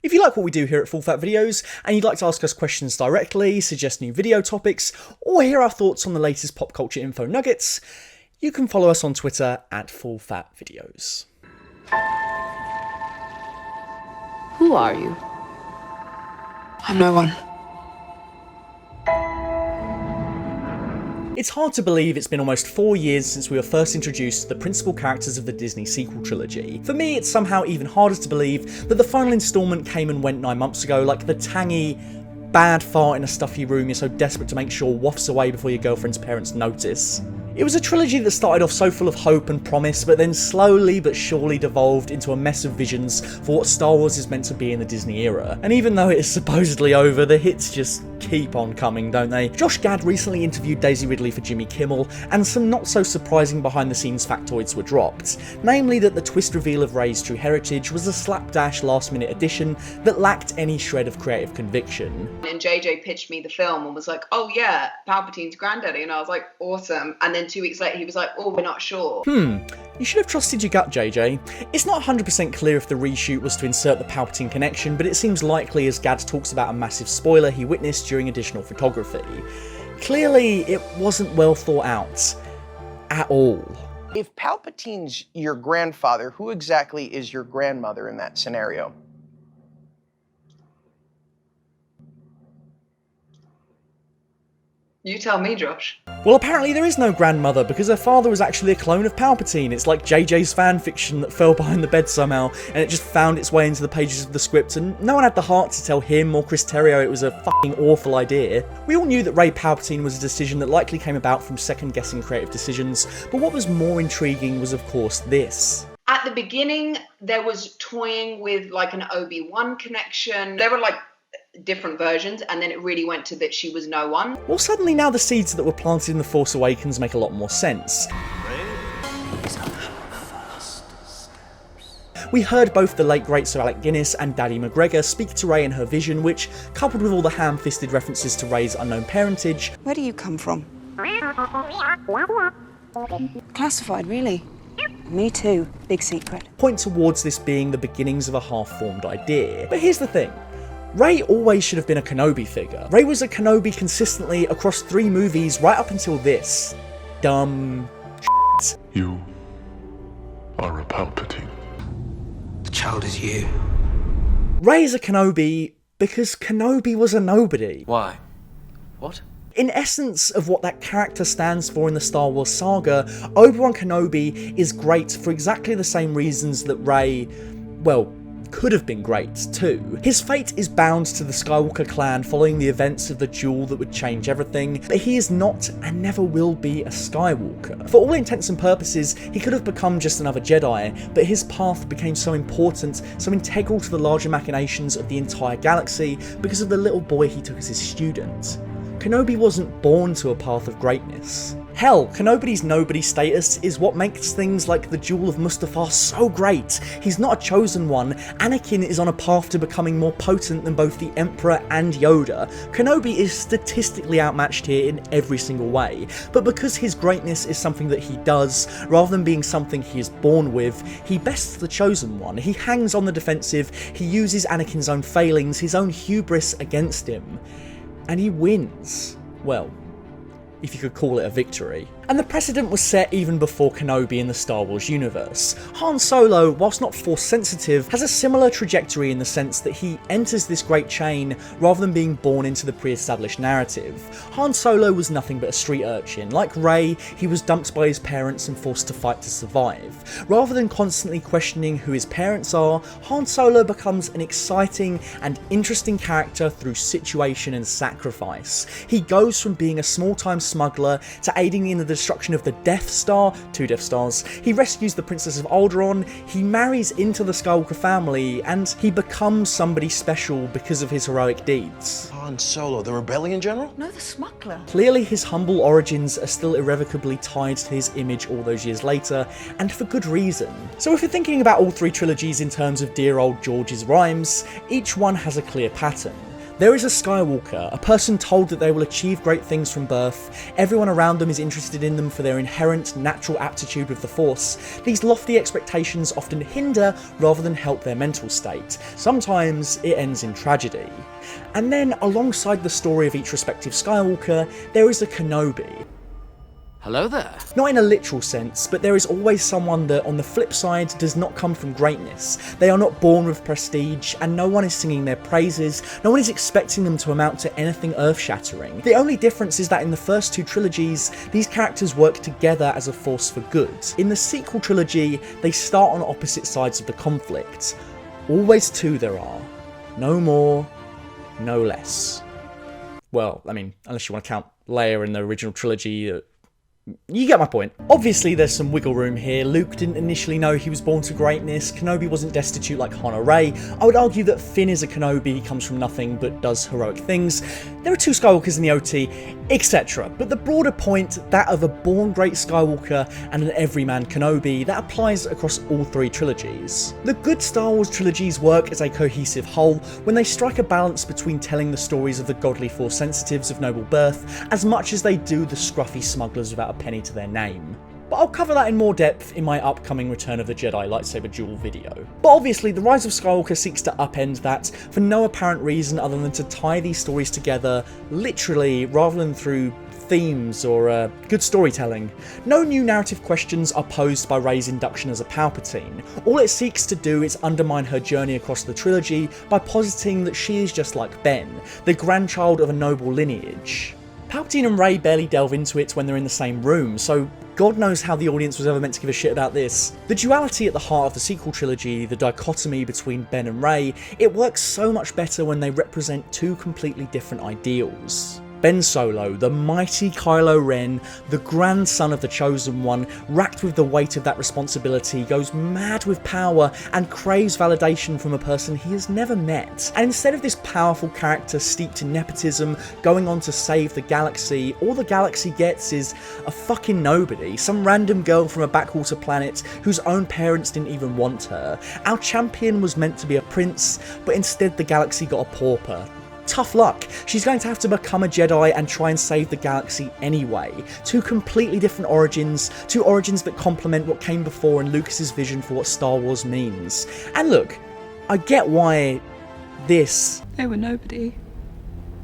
If you like what we do here at Full Fat Videos, and you'd like to ask us questions directly, suggest new video topics, or hear our thoughts on the latest pop culture info nuggets, you can follow us on Twitter at Full Fat Videos. Who are you? I'm no one. It's hard to believe it's been almost 4 years since we were first introduced to the principal characters of the Disney sequel trilogy. For me, it's somehow even harder to believe that the final instalment came and went 9 months ago, like the tangy, bad fart in a stuffy room you're so desperate to make sure wafts away before your girlfriend's parents notice. It was a trilogy that started off so full of hope and promise, but then slowly but surely devolved into a mess of visions for what Star Wars is meant to be in the Disney era. And even though it is supposedly over, the hits just keep on coming, don't they? Josh Gad recently interviewed Daisy Ridley for Jimmy Kimmel, and some not so surprising behind the scenes factoids were dropped. Namely that the twist reveal of Rey's true heritage was a slapdash last minute addition that lacked any shred of creative conviction. And JJ pitched me the film and was like, oh yeah, Palpatine's granddaddy, and I was like, awesome. And then 2 weeks later he was like, oh, we're not sure. You should have trusted your gut, JJ. It's not 100% clear if the reshoot was to insert the Palpatine connection, but it seems likely as Gad talks about a massive spoiler he witnessed during additional photography. Clearly, it wasn't well thought out. At all. If Palpatine's your grandfather, who exactly is your grandmother in that scenario? You tell me, Josh. Well, apparently there is no grandmother because her father was actually a clone of Palpatine. It's like JJ's fanfiction that fell behind the bed somehow and it just found its way into the pages of the script, and no one had the heart to tell him or Chris Terrio it was a fucking awful idea. We all knew that Rey Palpatine was a decision that likely came about from second-guessing creative decisions, but what was more intriguing was, of course, this. At the beginning, there was toying with like an Obi-Wan connection. There were like different versions, and then it really went to that she was no one. Well, suddenly now the seeds that were planted in The Force Awakens make a lot more sense. We heard both the late great Sir Alec Guinness and Daddy McGregor speak to Rey in her vision, which, coupled with all the ham-fisted references to Rey's unknown parentage... Where do you come from? Classified, really? Me too. Big secret. ...point towards this being the beginnings of a half-formed idea. But here's the thing. Rey always should have been a Kenobi figure. Rey was a Kenobi consistently across 3 movies right up until this. Dumb shit. You are a Palpatine. The child is you. Rey is a Kenobi because Kenobi was a nobody. Why? What? In essence of what that character stands for in the Star Wars saga, Obi-Wan Kenobi is great for exactly the same reasons that Rey, well, could have been great too. His fate is bound to the Skywalker clan following the events of the duel that would change everything, but he is not and never will be a Skywalker. For all intents and purposes, he could have become just another Jedi, but his path became so important, so integral to the larger machinations of the entire galaxy because of the little boy he took as his student. Kenobi wasn't born to a path of greatness. Hell, Kenobi's nobody status is what makes things like the Duel of Mustafar so great. He's not a chosen one. Anakin is on a path to becoming more potent than both the Emperor and Yoda. Kenobi is statistically outmatched here in every single way, but because his greatness is something that he does, rather than being something he is born with, he bests the chosen one. He hangs on the defensive, he uses Anakin's own failings, his own hubris against him, and he wins. Well, if you could call it a victory. And the precedent was set even before Kenobi in the Star Wars universe. Han Solo, whilst not Force sensitive, has a similar trajectory in the sense that he enters this great chain rather than being born into the pre-established narrative. Han Solo was nothing but a street urchin. Like Rey, he was dumped by his parents and forced to fight to survive. Rather than constantly questioning who his parents are, Han Solo becomes an exciting and interesting character through situation and sacrifice. He goes from being a small-time smuggler to aiding in the destruction of the Death Star, 2 Death Stars, he rescues the Princess of Alderaan, he marries into the Skywalker family, and he becomes somebody special because of his heroic deeds. Han Solo, the rebellion general? No, the smuggler. Clearly his humble origins are still irrevocably tied to his image all those years later, and for good reason. So if you're thinking about all 3 trilogies in terms of dear old George's rhymes, each one has a clear pattern. There is a Skywalker, a person told that they will achieve great things from birth. Everyone around them is interested in them for their inherent natural aptitude with the Force. These lofty expectations often hinder rather than help their mental state. Sometimes it ends in tragedy. And then, alongside the story of each respective Skywalker, there is a Kenobi. Hello there. Not in a literal sense, but there is always someone that, on the flip side, does not come from greatness. They are not born with prestige, and no one is singing their praises, no one is expecting them to amount to anything earth-shattering. The only difference is that in the first two trilogies, these characters work together as a force for good. In the sequel trilogy, they start on opposite sides of the conflict. Always two there are. No more, no less. Well, I mean, unless you want to count Leia in the original trilogy, you get my point. Obviously there's some wiggle room here. Luke didn't initially know he was born to greatness, Kenobi wasn't destitute like Han or Rey. I would argue that Finn is a Kenobi, he comes from nothing but does heroic things. There are two Skywalkers in the OT, etc. But the broader point, that of a born great Skywalker and an everyman Kenobi, that applies across all three trilogies. The good Star Wars trilogies work as a cohesive whole when they strike a balance between telling the stories of the godly Force sensitives of noble birth as much as they do the scruffy smugglers without a penny to their name. But I'll cover that in more depth in my upcoming Return of the Jedi lightsaber duel video. But obviously the Rise of Skywalker seeks to upend that for no apparent reason other than to tie these stories together literally rather than through themes or good storytelling. No new narrative questions are posed by Rey's induction as a Palpatine. All it seeks to do is undermine her journey across the trilogy by positing that she is just like Ben, the grandchild of a noble lineage. Palpatine and Rey barely delve into it when they're in the same room, so God knows how the audience was ever meant to give a shit about this. The duality at the heart of the sequel trilogy, the dichotomy between Ben and Rey, it works so much better when they represent two completely different ideals. Ben Solo, the mighty Kylo Ren, the grandson of the Chosen One, racked with the weight of that responsibility, goes mad with power and craves validation from a person he has never met. And instead of this powerful character steeped in nepotism, going on to save the galaxy, all the galaxy gets is a fucking nobody, some random girl from a backwater planet whose own parents didn't even want her. Our champion was meant to be a prince, but instead the galaxy got a pauper. Tough luck, she's going to have to become a Jedi and try and save the galaxy anyway. Two completely different origins, two origins that complement what came before and Lucas's vision for what Star Wars means. And look, I get why this... They were nobody.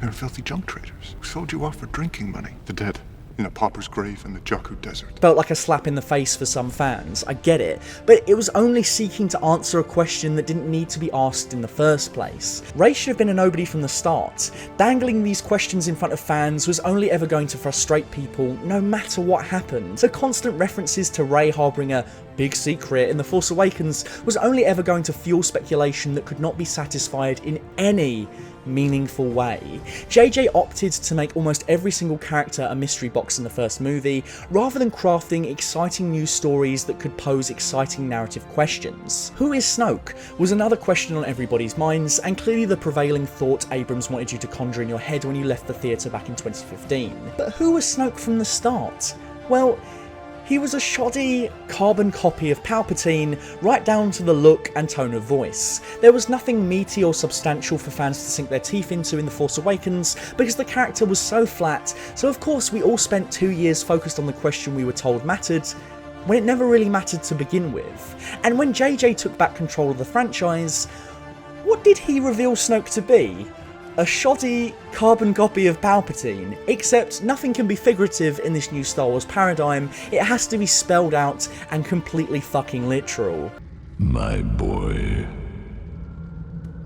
They were filthy junk traders who sold you off for drinking money. The dead in a pauper's grave in the Jakku desert. Felt like a slap in the face for some fans, I get it, but it was only seeking to answer a question that didn't need to be asked in the first place. Rey should have been a nobody from the start. Dangling these questions in front of fans was only ever going to frustrate people, no matter what happened. The constant references to Rey harbouring a big secret in The Force Awakens was only ever going to fuel speculation that could not be satisfied in any meaningful way. JJ opted to make almost every single character a mystery box in the first movie, rather than crafting exciting new stories that could pose exciting narrative questions. Who is Snoke was another question on everybody's minds, and clearly the prevailing thought Abrams wanted you to conjure in your head when you left the theatre back in 2015. But who was Snoke from the start? Well, he was a shoddy, carbon copy of Palpatine, right down to the look and tone of voice. There was nothing meaty or substantial for fans to sink their teeth into in The Force Awakens, because the character was so flat, so of course we all spent 2 years focused on the question we were told mattered, when it never really mattered to begin with. And when JJ took back control of the franchise, what did he reveal Snoke to be? A shoddy, carbon copy of Palpatine, except nothing can be figurative in this new Star Wars paradigm, it has to be spelled out and completely fucking literal. My boy,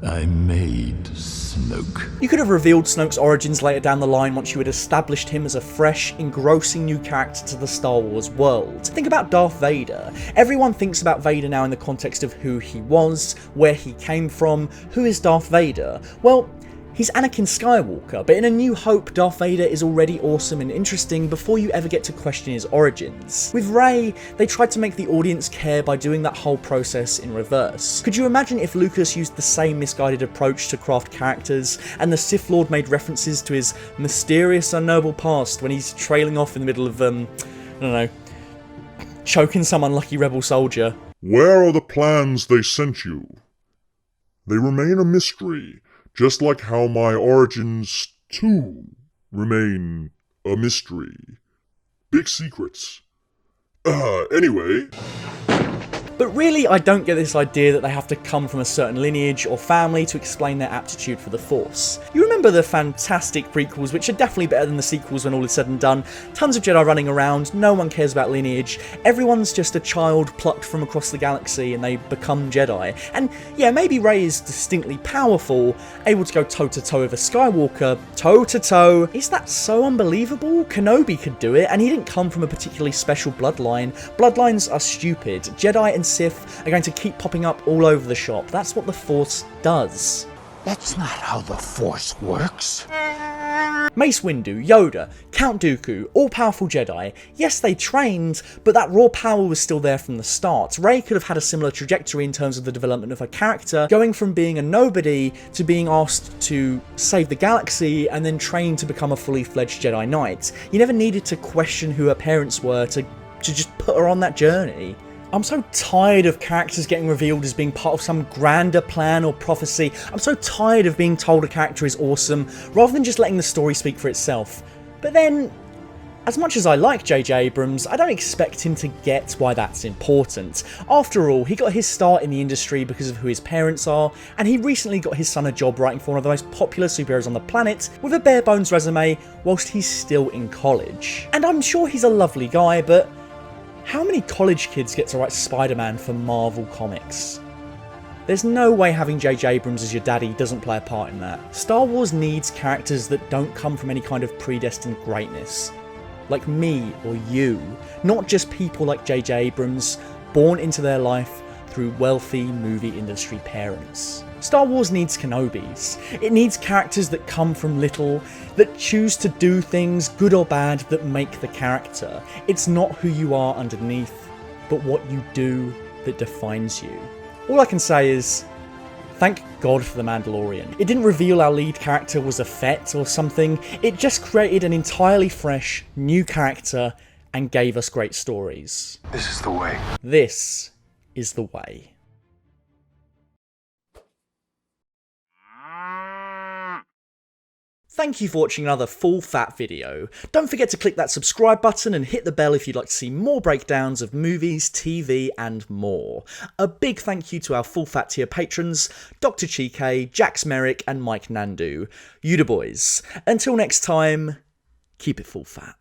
I made Snoke. You could have revealed Snoke's origins later down the line once you had established him as a fresh, engrossing new character to the Star Wars world. Think about Darth Vader. Everyone thinks about Vader now in the context of who he was, where he came from, who is Darth Vader? Well, he's Anakin Skywalker, but in A New Hope, Darth Vader is already awesome and interesting before you ever get to question his origins. With Rey, they tried to make the audience care by doing that whole process in reverse. Could you imagine if Lucas used the same misguided approach to craft characters, and the Sith Lord made references to his mysterious, unknowable past when he's trailing off in the middle of, I don't know, choking some unlucky rebel soldier? Where are the plans they sent you? They remain a mystery just like how my origins, too, remain a mystery. Big secrets. Anyway... But really, I don't get this idea that they have to come from a certain lineage or family to explain their aptitude for the Force. You remember the fantastic prequels, which are definitely better than the sequels when all is said and done. Tons of Jedi running around, no one cares about lineage, everyone's just a child plucked from across the galaxy and they become Jedi. And yeah, maybe Rey is distinctly powerful, able to go toe-to-toe with a Skywalker, toe-to-toe. Is that so unbelievable? Kenobi could do it, and he didn't come from a particularly special bloodline. Bloodlines are stupid. Jedi and Sith are going to keep popping up all over the shop. That's what the Force does. That's not how the Force works. Mace Windu, Yoda, Count Dooku, all-powerful Jedi. Yes, they trained, but that raw power was still there from the start. Rey could have had a similar trajectory in terms of the development of her character, going from being a nobody to being asked to save the galaxy and then trained to become a fully fledged Jedi Knight. You never needed to question who her parents were to just put her on that journey. I'm so tired of characters getting revealed as being part of some grander plan or prophecy. I'm so tired of being told a character is awesome, rather than just letting the story speak for itself. But then, as much as I like J.J. Abrams, I don't expect him to get why that's important. After all, he got his start in the industry because of who his parents are, and he recently got his son a job writing for one of the most popular superheroes on the planet, with a bare bones resume, whilst he's still in college. And I'm sure he's a lovely guy, but how many college kids get to write Spider-Man for Marvel Comics? There's no way having J.J. Abrams as your daddy doesn't play a part in that. Star Wars needs characters that don't come from any kind of predestined greatness. Like me or you. Not just people like J.J. Abrams, born into their life through wealthy movie industry parents. Star Wars needs Kenobis. It needs characters that come from little, that choose to do things, good or bad, that make the character. It's not who you are underneath, but what you do that defines you. All I can say is, thank God for The Mandalorian. It didn't reveal our lead character was a Fett or something, it just created an entirely fresh, new character and gave us great stories. This is the way. This is the way. Thank you for watching another full fat video. Don't forget to click that subscribe button and hit the bell if you'd like to see more breakdowns of movies, TV and more. A big thank you to our full fat tier patrons, Dr. Chike, Jax Merrick and Mike Nandu. You the boys. Until next time, keep it full fat.